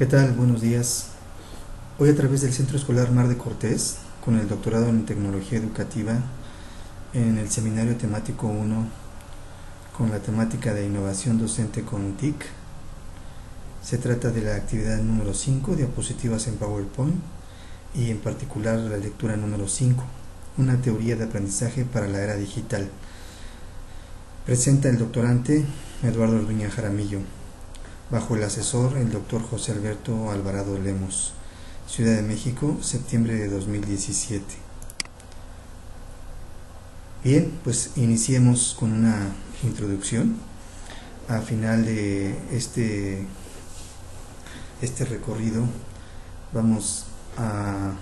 ¿Qué tal? Buenos días. Hoy a través del Centro Escolar Mar de Cortés, con el doctorado en Tecnología Educativa, en el Seminario Temático 1, con la temática de Innovación Docente con TIC. Se trata de la actividad número 5, diapositivas en PowerPoint, y en particular la lectura número 5, una teoría de aprendizaje para la era digital. Presenta el doctorante Eduardo Orduña Jaramillo, bajo el asesor el doctor José Alberto Alvarado Lemos. Ciudad de México, septiembre de 2017. Bien, pues iniciemos con una introducción. Al final de este recorrido vamos a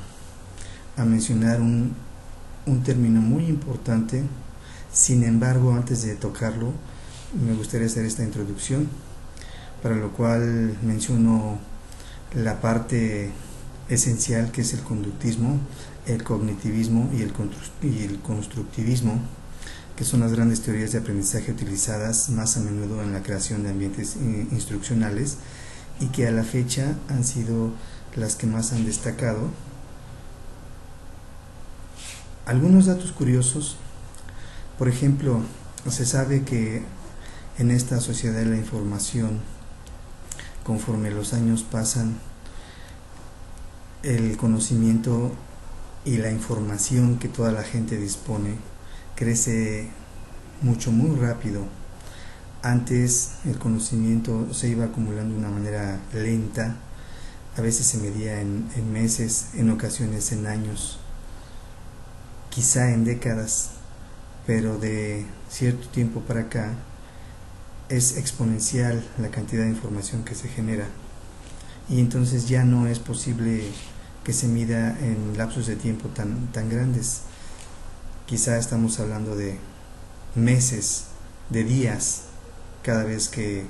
mencionar un término muy importante. Sin embargo, antes de tocarlo, me gustaría hacer esta introducción, para lo cual menciono la parte esencial, que es el conductismo, el cognitivismo y el constructivismo, que son las grandes teorías de aprendizaje utilizadas más a menudo en la creación de ambientes instruccionales y que a la fecha han sido las que más han destacado. Algunos datos curiosos: por ejemplo, se sabe que en esta sociedad de la información, conforme los años pasan, el conocimiento y la información que toda la gente dispone crece muy rápido. Antes el conocimiento se iba acumulando de una manera lenta, a veces se medía en meses, en ocasiones en años, quizá en décadas, pero de cierto tiempo para acá es exponencial la cantidad de información que se genera, y entonces ya no es posible que se mida en lapsos de tiempo tan grandes. Quizá estamos hablando de meses, de días, cada vez que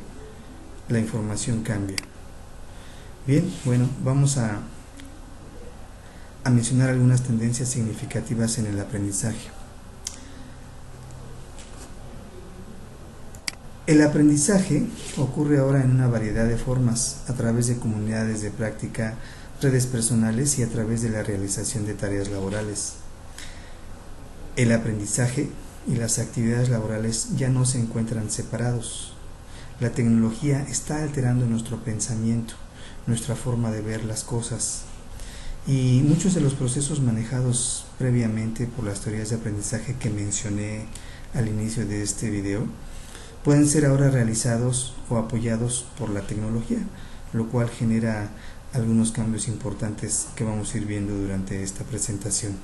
la información cambia. Bien, bueno, vamos a mencionar algunas tendencias significativas en el aprendizaje. El aprendizaje ocurre ahora en una variedad de formas, a través de comunidades de práctica, redes personales y a través de la realización de tareas laborales. El aprendizaje y las actividades laborales ya no se encuentran separados. La tecnología está alterando nuestro pensamiento, nuestra forma de ver las cosas, y muchos de los procesos manejados previamente por las teorías de aprendizaje que mencioné al inicio de este video pueden ser ahora realizados o apoyados por la tecnología, lo cual genera algunos cambios importantes que vamos a ir viendo durante esta presentación.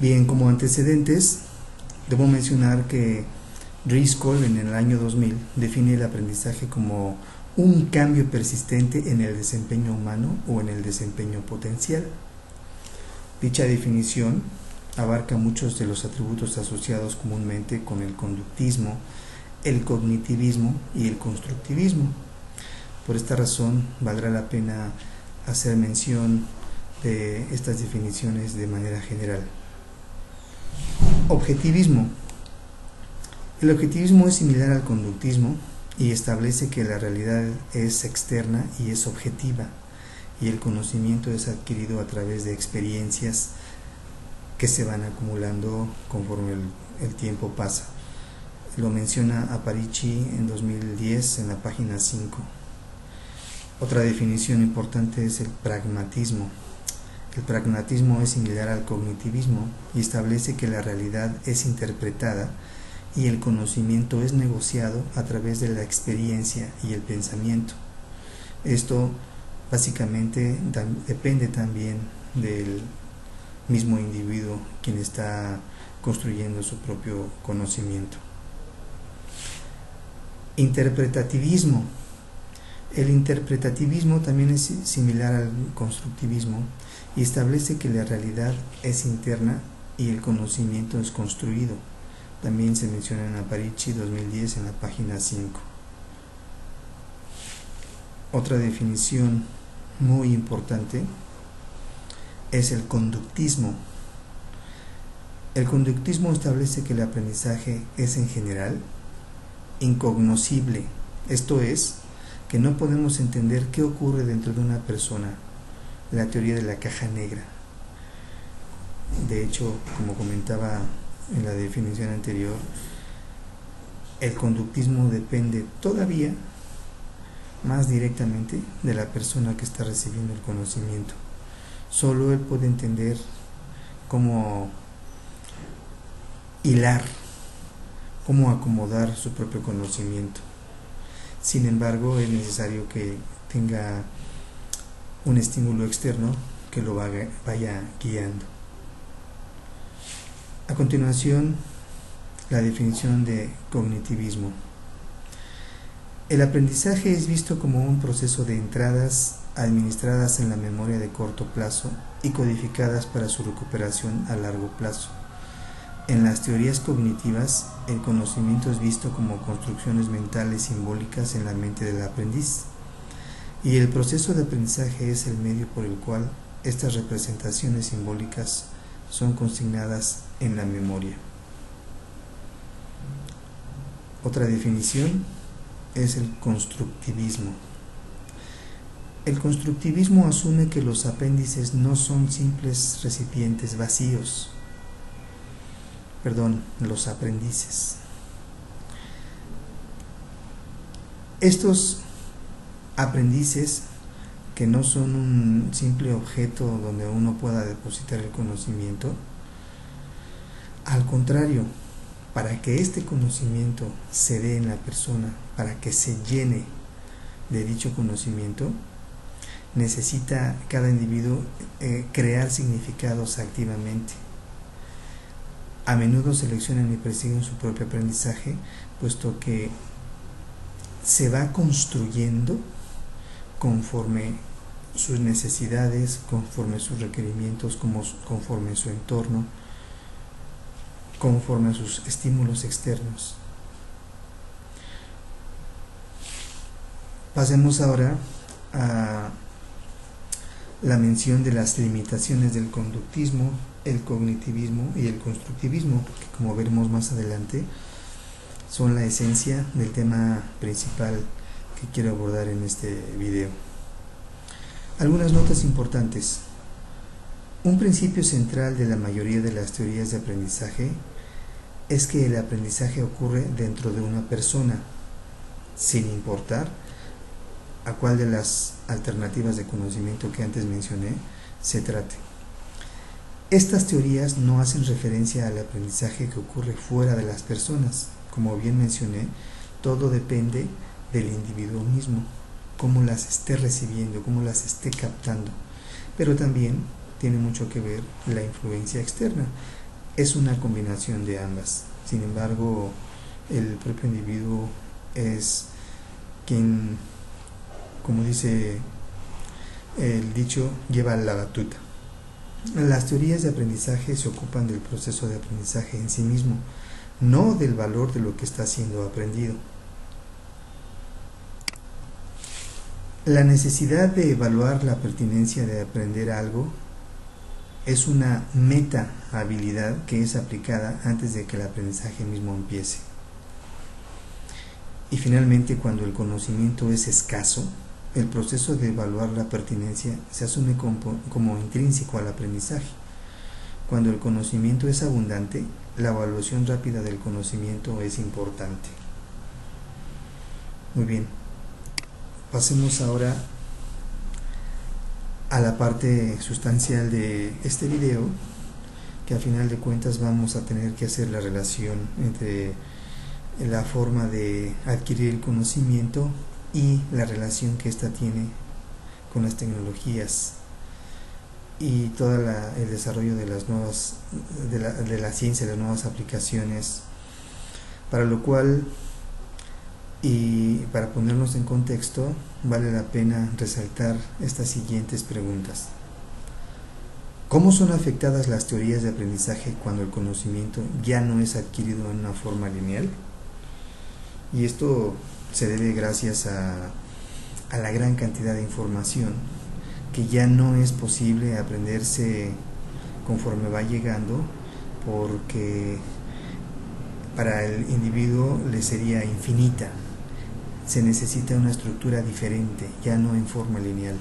Bien, como antecedentes, debo mencionar que Driscoll en el año 2000 define el aprendizaje como un cambio persistente en el desempeño humano o en el desempeño potencial. Dicha definición abarca muchos de los atributos asociados comúnmente con el conductismo, el cognitivismo y el constructivismo. Por esta razón, valdrá la pena hacer mención de estas definiciones de manera general. Objetivismo. El objetivismo es similar al conductismo y establece que la realidad es externa y es objetiva, y el conocimiento es adquirido a través de experiencias que se van acumulando conforme el tiempo pasa. Lo menciona Aparici en 2010 en la página 5. Otra definición importante es el pragmatismo. El pragmatismo es similar al cognitivismo y establece que la realidad es interpretada y el conocimiento es negociado a través de la experiencia y el pensamiento. Esto básicamente depende también del mismo individuo quien está construyendo su propio conocimiento. Interpretativismo. El interpretativismo también es similar al constructivismo y establece que la realidad es interna y el conocimiento es construido. También se menciona en Aparici 2010 en la página 5. Otra definición muy importante es el conductismo. El conductismo establece que el aprendizaje es en general incognoscible, esto es, que no podemos entender qué ocurre dentro de una persona, la teoría de la caja negra. De hecho, como comentaba en la definición anterior, el conductismo depende todavía más directamente de la persona que está recibiendo el conocimiento. Solo él puede entender cómo hilar, cómo acomodar su propio conocimiento. Sin embargo, es necesario que tenga un estímulo externo que lo vaya guiando. A continuación, la definición de cognitivismo. El aprendizaje es visto como un proceso de entradas administradas en la memoria de corto plazo y codificadas para su recuperación a largo plazo. En las teorías cognitivas, el conocimiento es visto como construcciones mentales simbólicas en la mente del aprendiz, y el proceso de aprendizaje es el medio por el cual estas representaciones simbólicas son consignadas en la memoria. Otra definición es el constructivismo. El constructivismo asume que los apéndices no son simples recipientes vacíos. Los aprendices. Estos aprendices, que no son un simple objeto donde uno pueda depositar el conocimiento, al contrario, para que este conocimiento se dé en la persona, para que se llene de dicho conocimiento, necesita cada individuo crear significados activamente. A menudo seleccionan y persiguen su propio aprendizaje, puesto que se va construyendo conforme sus necesidades, conforme sus requerimientos, conforme su entorno, conforme a sus estímulos externos. Pasemos ahora a la mención de las limitaciones del conductismo, el cognitivismo y el constructivismo, que, como veremos más adelante, son la esencia del tema principal que quiero abordar en este video. Algunas notas importantes. Un principio central de la mayoría de las teorías de aprendizaje es que el aprendizaje ocurre dentro de una persona, sin importar a cuál de las alternativas de conocimiento que antes mencioné se trate. Estas teorías no hacen referencia al aprendizaje que ocurre fuera de las personas. Como bien mencioné, todo depende del individuo mismo, cómo las esté recibiendo, cómo las esté captando. Pero también tiene mucho que ver la influencia externa. Es una combinación de ambas. Sin embargo, el propio individuo es quien, como dice el dicho, lleva la batuta. Las teorías de aprendizaje se ocupan del proceso de aprendizaje en sí mismo, no del valor de lo que está siendo aprendido. La necesidad de evaluar la pertinencia de aprender algo es una meta habilidad que es aplicada antes de que el aprendizaje mismo empiece. Y finalmente, cuando el conocimiento es escaso, el proceso de evaluar la pertinencia se asume como intrínseco al aprendizaje. Cuando el conocimiento es abundante, la evaluación rápida del conocimiento es importante. Muy bien, pasemos ahora a la parte sustancial de este video, que a final de cuentas vamos a tener que hacer la relación entre la forma de adquirir el conocimiento y la relación que ésta tiene con las tecnologías y todo el desarrollo de las nuevas de la ciencia, de las nuevas aplicaciones, para lo cual, y para ponernos en contexto, vale la pena resaltar estas siguientes preguntas. ¿Cómo son afectadas las teorías de aprendizaje cuando el conocimiento ya no es adquirido en una forma lineal? Y esto se debe gracias a la gran cantidad de información que ya no es posible aprenderse conforme va llegando, porque para el individuo le sería infinita. se necesita una estructura diferente, ya no en forma lineal.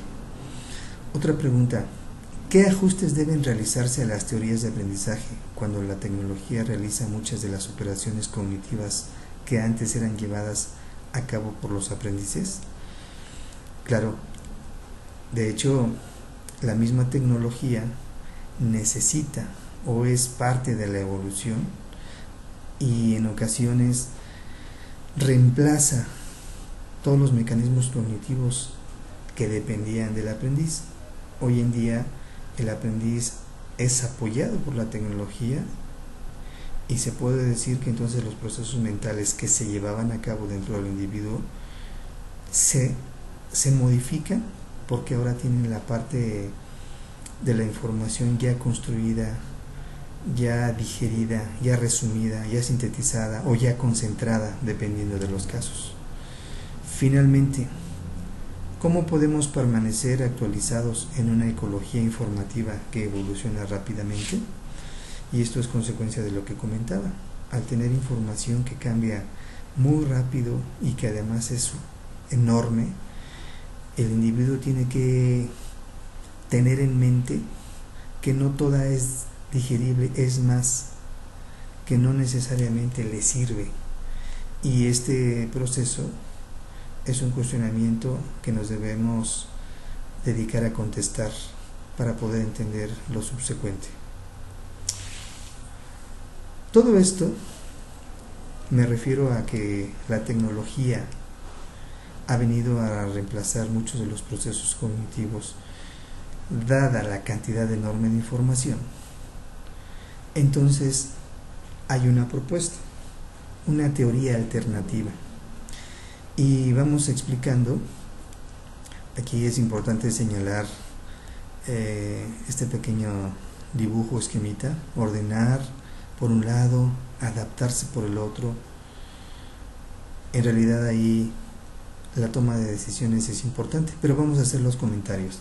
Otra pregunta: ¿qué ajustes deben realizarse a las teorías de aprendizaje cuando la tecnología realiza muchas de las operaciones cognitivas que antes eran llevadas a cabo por los aprendices? Claro, de hecho, la misma tecnología necesita o es parte de la evolución y en ocasiones reemplaza todos los mecanismos cognitivos que dependían del aprendiz. Hoy en día el aprendiz es apoyado por la tecnología y se puede decir que entonces los procesos mentales que se llevaban a cabo dentro del individuo se modifican porque ahora tienen la parte de la información ya construida, ya digerida, ya resumida, ya sintetizada o ya concentrada, dependiendo de los casos. Finalmente, ¿cómo podemos permanecer actualizados en una ecología informativa que evoluciona rápidamente? Y esto es consecuencia de lo que comentaba. Al tener información que cambia muy rápido y que además es enorme, el individuo tiene que tener en mente que no toda es digerible, es más, que no necesariamente le sirve. Y este proceso es un cuestionamiento que nos debemos dedicar a contestar para poder entender lo subsecuente. Todo esto me refiero a que la tecnología ha venido a reemplazar muchos de los procesos cognitivos, dada la cantidad enorme de información. Entonces hay una propuesta, una teoría alternativa, y vamos explicando. Aquí es importante señalar este pequeño dibujo esquemita: ordenar por un lado, adaptarse por el otro. En realidad ahí la toma de decisiones es importante, pero vamos a hacer los comentarios.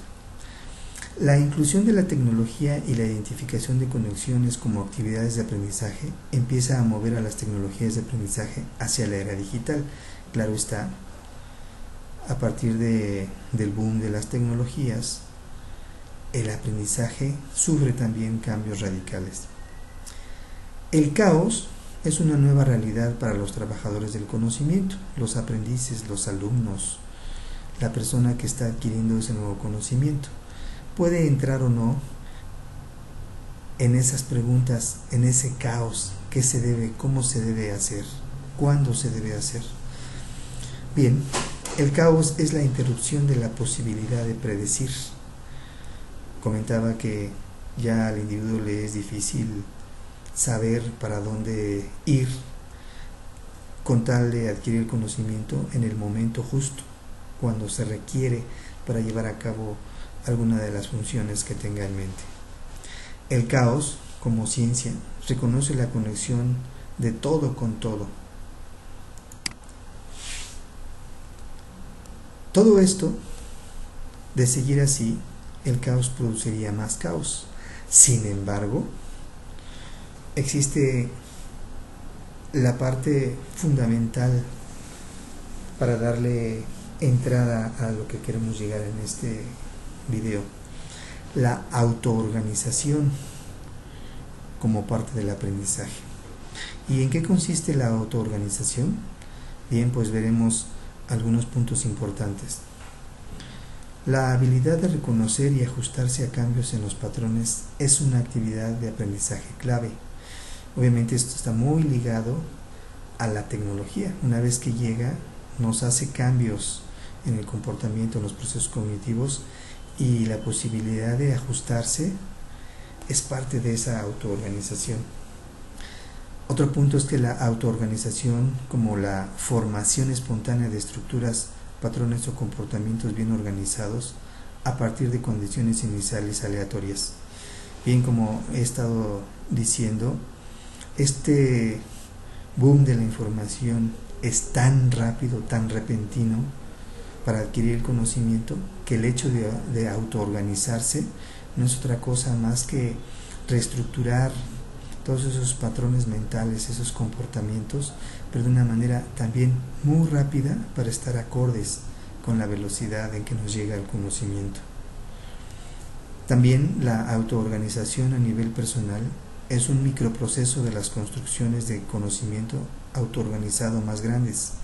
La inclusión de la tecnología y la identificación de conexiones como actividades de aprendizaje empieza a mover a las tecnologías de aprendizaje hacia la era digital. Claro está, a partir del boom de las tecnologías, el aprendizaje sufre también cambios radicales. El caos es una nueva realidad para los trabajadores del conocimiento, los aprendices, los alumnos, la persona que está adquiriendo ese nuevo conocimiento. Puede entrar o no en esas preguntas, en ese caos: ¿qué se debe? ¿Cómo se debe hacer? ¿Cuándo se debe hacer? Bien, el caos es la interrupción de la posibilidad de predecir. Comentaba que ya al individuo le es difícil saber para dónde ir con tal de adquirir el conocimiento en el momento justo, cuando se requiere para llevar a cabo alguna de las funciones que tenga en mente. El caos, como ciencia, reconoce la conexión de todo con todo. Todo esto, de seguir así, el caos produciría más caos. Sin embargo, existe la parte fundamental para darle entrada a lo que queremos llegar en este video: la autoorganización como parte del aprendizaje. ¿Y en qué consiste la autoorganización? Bien, pues veremos algunos puntos importantes. La habilidad de reconocer y ajustarse a cambios en los patrones es una actividad de aprendizaje clave. Obviamente esto está muy ligado a la tecnología. Una vez que llega, nos hace cambios en el comportamiento, en los procesos cognitivos, y la posibilidad de ajustarse es parte de esa autoorganización. Otro punto es que la autoorganización, como la formación espontánea de estructuras, patrones o comportamientos bien organizados a partir de condiciones iniciales aleatorias. Bien, como he estado diciendo, este boom de la información es tan rápido, tan repentino para adquirir el conocimiento, que el hecho de autoorganizarse no es otra cosa más que reestructurar todos esos patrones mentales, esos comportamientos, pero de una manera también muy rápida para estar acordes con la velocidad en que nos llega el conocimiento. También la autoorganización a nivel personal es un microproceso de las construcciones de conocimiento autoorganizado más grandes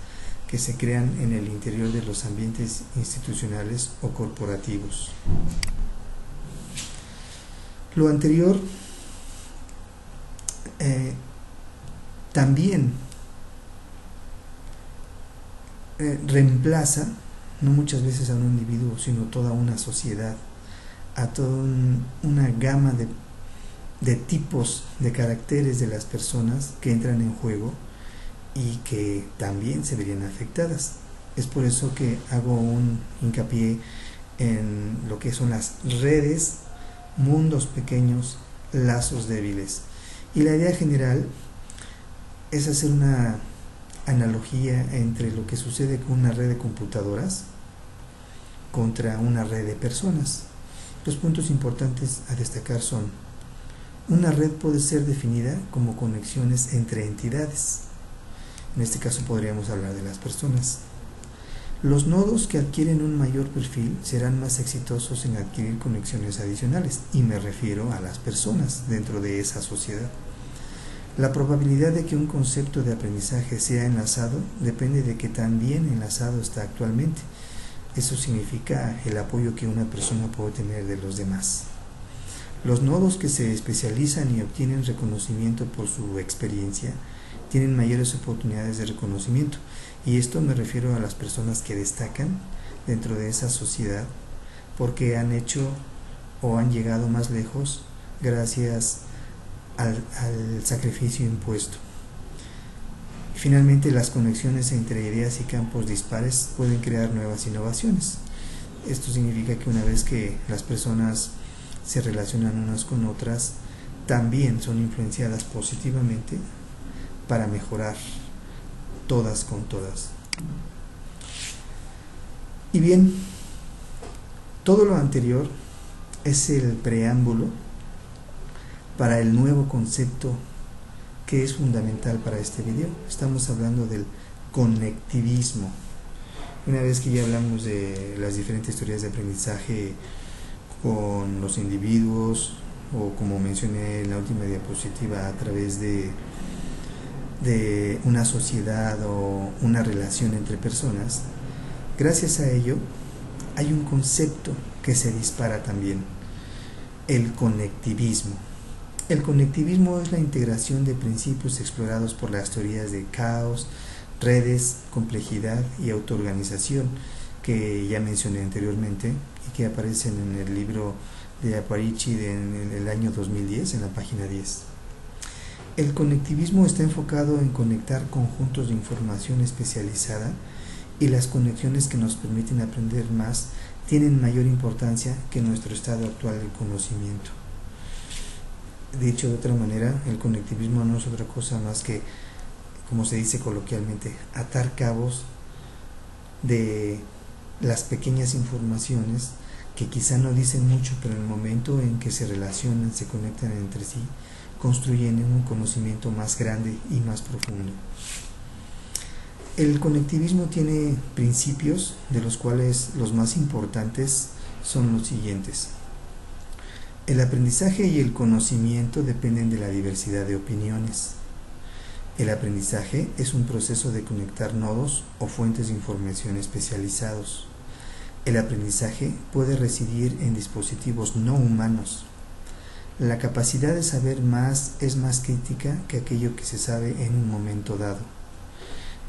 que se crean en el interior de los ambientes institucionales o corporativos. Lo anterior también reemplaza, no muchas veces a un individuo, sino toda una sociedad, a toda una gama de tipos, de caracteres de las personas que entran en juego y que también se verían afectadas. Es por eso que hago un hincapié en lo que son las redes, mundos pequeños, lazos débiles. Y la idea general es hacer una analogía entre lo que sucede con una red de computadoras contra una red de personas. Los puntos importantes a destacar son: una red puede ser definida como conexiones entre entidades. En este caso podríamos hablar de las personas. Los nodos que adquieren un mayor perfil serán más exitosos en adquirir conexiones adicionales, y me refiero a las personas dentro de esa sociedad. La probabilidad de que un concepto de aprendizaje sea enlazado depende de qué tan bien enlazado está actualmente. Eso significa el apoyo que una persona puede tener de los demás. Los nodos que se especializan y obtienen reconocimiento por su experiencia tienen mayores oportunidades de reconocimiento, y esto me refiero a las personas que destacan dentro de esa sociedad porque han hecho o han llegado más lejos gracias al sacrificio impuesto. Finalmente, las conexiones entre ideas y campos dispares pueden crear nuevas innovaciones. Esto significa que una vez que las personas se relacionan unas con otras, también son influenciadas positivamente para mejorar todas con todas. Y bien, todo lo anterior es el preámbulo para el nuevo concepto que es fundamental para este video. Estamos hablando del conectivismo. Una vez que ya hablamos de las diferentes teorías de aprendizaje con los individuos, o como mencioné en la última diapositiva, a través de una sociedad o una relación entre personas, gracias a ello hay un concepto que se dispara también: el conectivismo. El conectivismo es la integración de principios explorados por las teorías de caos, redes, complejidad y autoorganización, que ya mencioné anteriormente y que aparecen en el libro de Aparici en el año 2010, en la página 10. El conectivismo está enfocado en conectar conjuntos de información especializada, y las conexiones que nos permiten aprender más tienen mayor importancia que nuestro estado actual de conocimiento. Dicho de otra manera, el conectivismo no es otra cosa más que, como se dice coloquialmente, atar cabos de las pequeñas informaciones que quizá no dicen mucho, pero en el momento en que se relacionan, se conectan entre sí, construyen un conocimiento más grande y más profundo. El conectivismo tiene principios, de los cuales los más importantes son los siguientes. El aprendizaje y el conocimiento dependen de la diversidad de opiniones. El aprendizaje es un proceso de conectar nodos o fuentes de información especializados. El aprendizaje puede residir en dispositivos no humanos. La capacidad de saber más es más crítica que aquello que se sabe en un momento dado.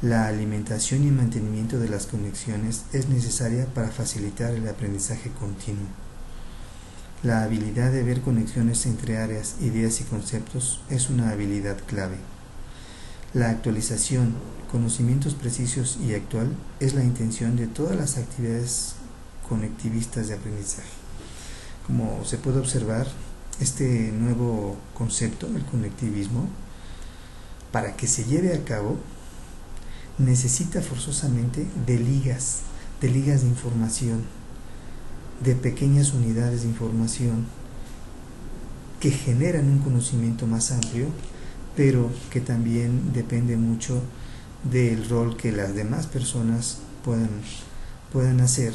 La alimentación y mantenimiento de las conexiones es necesaria para facilitar el aprendizaje continuo. La habilidad de ver conexiones entre áreas, ideas y conceptos es una habilidad clave. La actualización, conocimientos precisos y actual es la intención de todas las actividades conectivistas de aprendizaje. Como se puede observar, este nuevo concepto, el conectivismo, para que se lleve a cabo, necesita forzosamente de ligas de información, de pequeñas unidades de información que generan un conocimiento más amplio, pero que también depende mucho del rol que las demás personas puedan hacer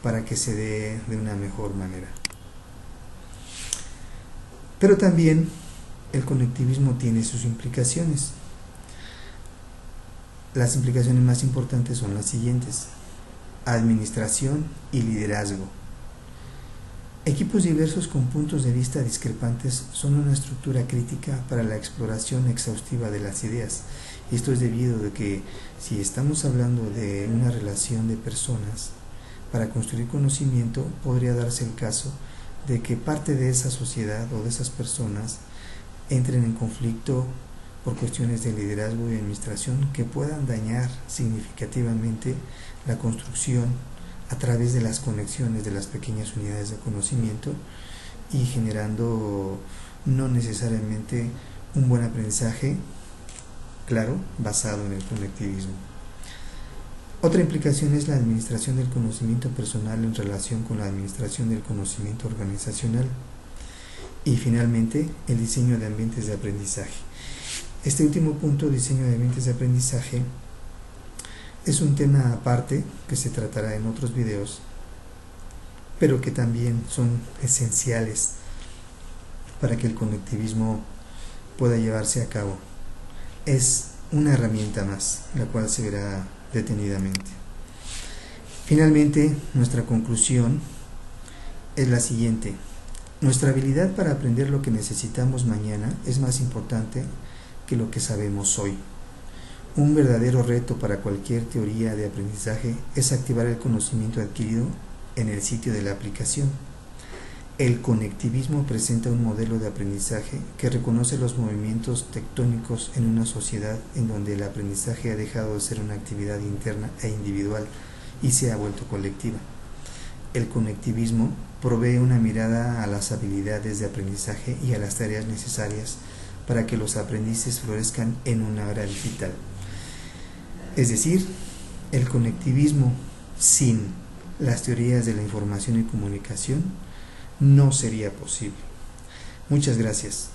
para que se dé de una mejor manera. Pero también el conectivismo tiene sus implicaciones. Las implicaciones más importantes son las siguientes: administración y liderazgo. Equipos diversos con puntos de vista discrepantes son una estructura crítica para la exploración exhaustiva de las ideas. Esto es debido a que si estamos hablando de una relación de personas, para construir conocimiento podría darse el caso de que parte de esa sociedad o de esas personas entren en conflicto por cuestiones de liderazgo y administración que puedan dañar significativamente la construcción a través de las conexiones de las pequeñas unidades de conocimiento y generando no necesariamente un buen aprendizaje, claro, basado en el conectivismo. Otra implicación es la administración del conocimiento personal en relación con la administración del conocimiento organizacional. Y finalmente, el diseño de ambientes de aprendizaje. Este último punto, diseño de ambientes de aprendizaje, es un tema aparte que se tratará en otros videos, pero que también son esenciales para que el conectivismo pueda llevarse a cabo. Es una herramienta más, la cual se verá detenidamente. Finalmente, nuestra conclusión es la siguiente: nuestra habilidad para aprender lo que necesitamos mañana es más importante que lo que sabemos hoy. Un verdadero reto para cualquier teoría de aprendizaje es activar el conocimiento adquirido en el sitio de la aplicación. El conectivismo presenta un modelo de aprendizaje que reconoce los movimientos tectónicos en una sociedad en donde el aprendizaje ha dejado de ser una actividad interna e individual y se ha vuelto colectiva. El conectivismo provee una mirada a las habilidades de aprendizaje y a las tareas necesarias para que los aprendices florezcan en una era digital. Es decir, el conectivismo sin las teorías de la información y comunicación no sería posible. Muchas gracias.